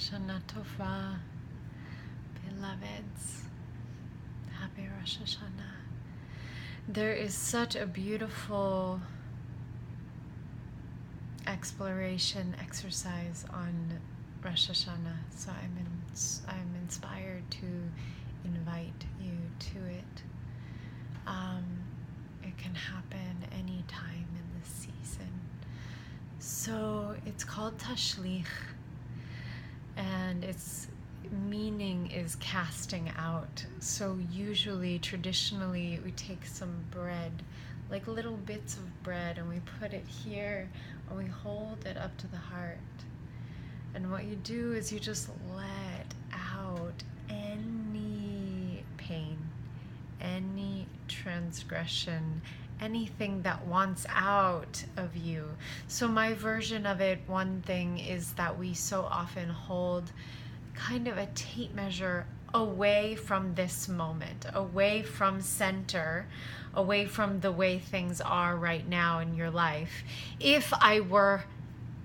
Shana Tova, beloveds. Happy Rosh Hashanah. There is such a beautiful exploration exercise on Rosh Hashanah, so I'm inspired to invite you to it. It can happen any time in this season. So it's called Tashlich, and its meaning is casting out. So usually, traditionally, we take some bread, like little bits of bread, and we put it here, and we hold it up to the heart. And what you do is you just let out any pain, any transgression, anything that wants out of you. So my version of it, one thing is that we so often hold kind of a tape measure away from this moment, away from center, away from the way things are right now in your life. If I were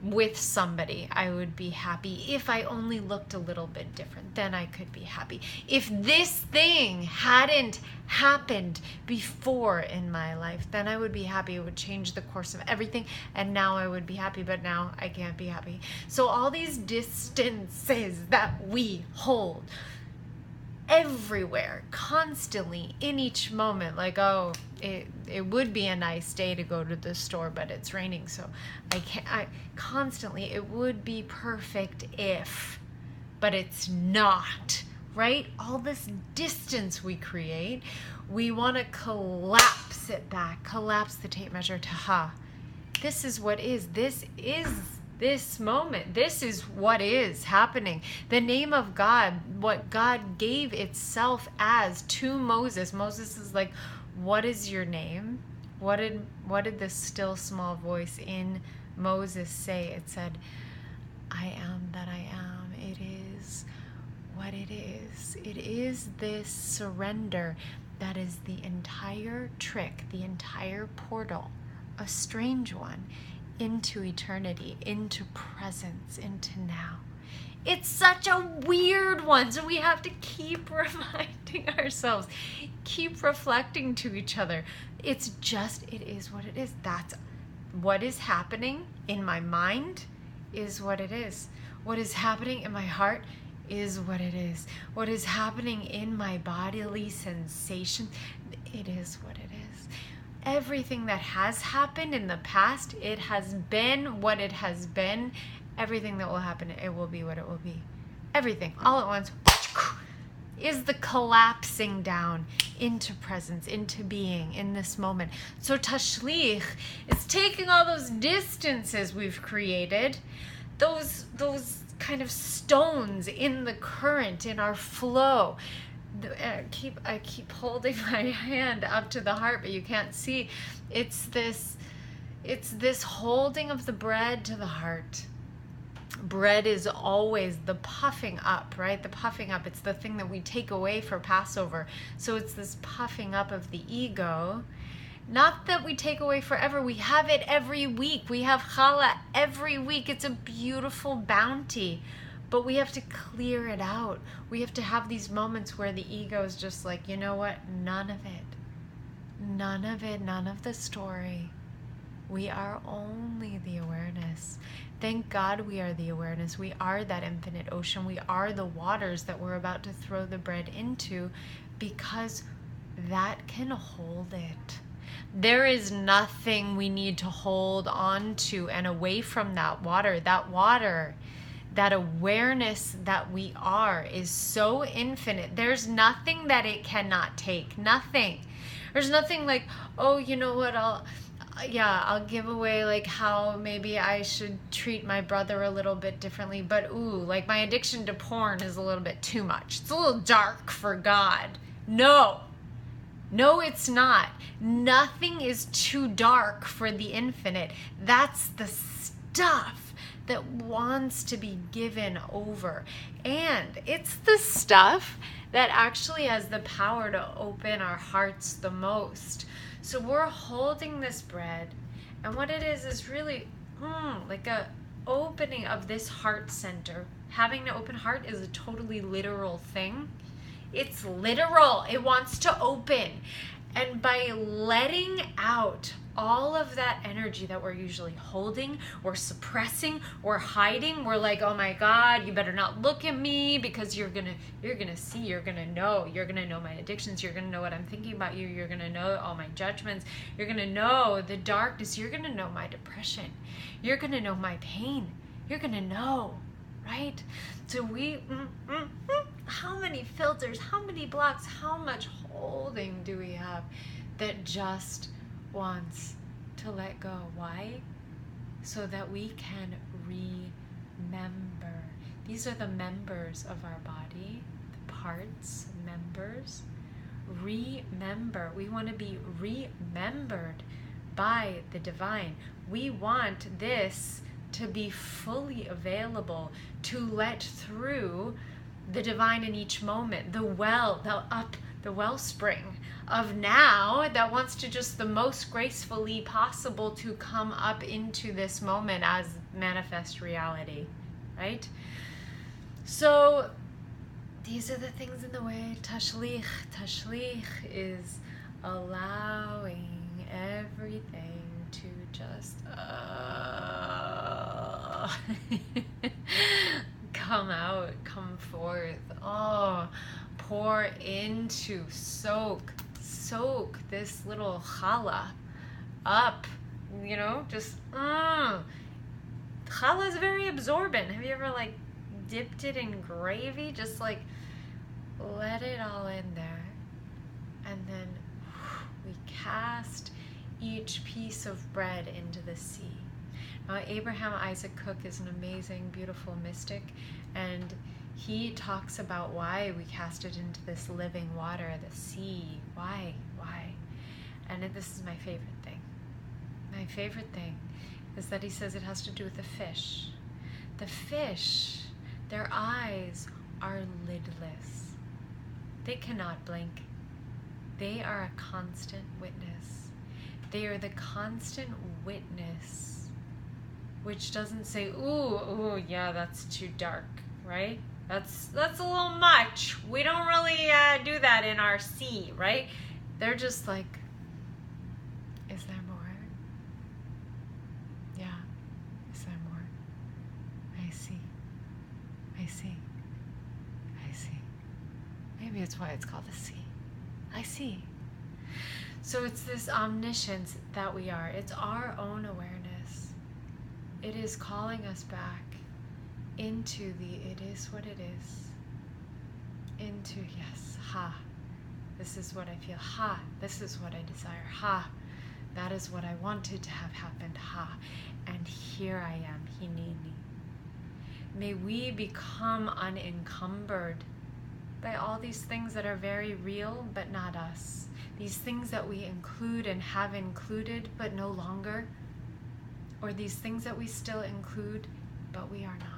with somebody, I would be happy. If I only looked a little bit different, then I could be happy. If this thing hadn't happened before in my life, then I would be happy. It would change the course of everything, and now I would be happy, but now I can't be happy. So all these distances that we hold everywhere, constantly, in each moment, like, oh, it would be a nice day to go to the store, but it's raining, so I constantly, it would be perfect if, but it's not, right? All this distance we create, we want to collapse it back, collapse the tape measure to, this is what is, this moment, this is what is happening. The name of God, what God gave itself as to Moses. Moses is like, what is your name? What did the still small voice in Moses say? It said, I am that I am. It is what it is. It is this surrender that is the entire trick, the entire portal, a strange one, into eternity, into presence, into now. It's such a weird one, so we have to keep reminding ourselves, keep reflecting to each other. It's just, it is what it is. That's what is happening in my mind is what it is. What is happening in my heart is what it is. What is happening in my bodily sensation, it is what it is. Everything that has happened in the past, it has been what it has been. Everything that will happen, it will be what it will be. Everything, all at once, is the collapsing down into presence, into being, in this moment. So Tashlich is taking all those distances we've created, those kind of stones in the current, in our flow. I keep holding my hand up to the heart, but you can't see. It's this holding of the bread to the heart. Bread is always the puffing up, right? The puffing up. It's the thing that we take away for Passover. So it's this puffing up of the ego. Not that we take away forever. We have it every week. We have challah every week. It's a beautiful bounty. But we have to clear it out. We have to have these moments where the ego is just like, you know what? None of it. None of it. None of the story. We are only the awareness. Thank God we are the awareness. We are that infinite ocean. We are the waters that we're about to throw the bread into, because that can hold it. There is nothing we need to hold on to and away from that water. That awareness that we are is so infinite. There's nothing that it cannot take. Nothing. There's nothing like, oh, you know what, I'll give away like how maybe I should treat my brother a little bit differently, but like my addiction to porn is a little bit too much. It's a little dark for God. No, it's not. Nothing is too dark for the infinite. That's the stuff that wants to be given over. And it's the stuff that actually has the power to open our hearts the most. So we're holding this bread, and what it is really like a opening of this heart center, Having an open heart is a totally literal thing. It's literal. It wants to open. And by letting out all of that energy that we're usually holding or suppressing or hiding, we're like, oh my God, you better not look at me, because you're gonna see, you're gonna know my addictions, you're gonna know what I'm thinking about you, you're gonna know all my judgments, you're gonna know the darkness, you're gonna know my depression, you're gonna know my pain, you're gonna know, right? So we, how many filters, how many blocks, how much holding do we have that just wants to let go? Why? So that we can remember. These are the members of our body, the parts, members. Remember. We want to be remembered by the divine. We want this to be fully available, to let through the divine in each moment, the wellspring of now that wants to just the most gracefully possible to come up into this moment as manifest reality, right? So these are the things in the way. Tashlich is allowing everything to just come out, come forth. Oh, pour into, soak this little challah up, just challah is very absorbent. Have you ever like dipped it in gravy? Just like let it all in there, and then we cast each piece of bread into the sea. Now, Abraham Isaac Cook is an amazing, beautiful mystic, and he talks about why we cast it into this living water, the sea. Why? And this is my favorite thing. My favorite thing is that he says it has to do with the fish. The fish, their eyes are lidless. They cannot blink. They are a constant witness. They are the constant witness, which doesn't say, ooh, yeah, that's too dark, right? That's a little much. We don't really do that in our sea, right? They're just like, is there more? Yeah, is there more? I see. Maybe it's why it's called the sea. I see. So it's this omniscience that we are. It's our own awareness. It is calling us back into the it is what it is. Into, yes, this is what I feel. This is what I desire. That is what I wanted to have happened. And here I am. Hineni. May we become unencumbered by all these things that are very real, but not us. These things that we include and have included, but no longer. Or these things that we still include, but we are not.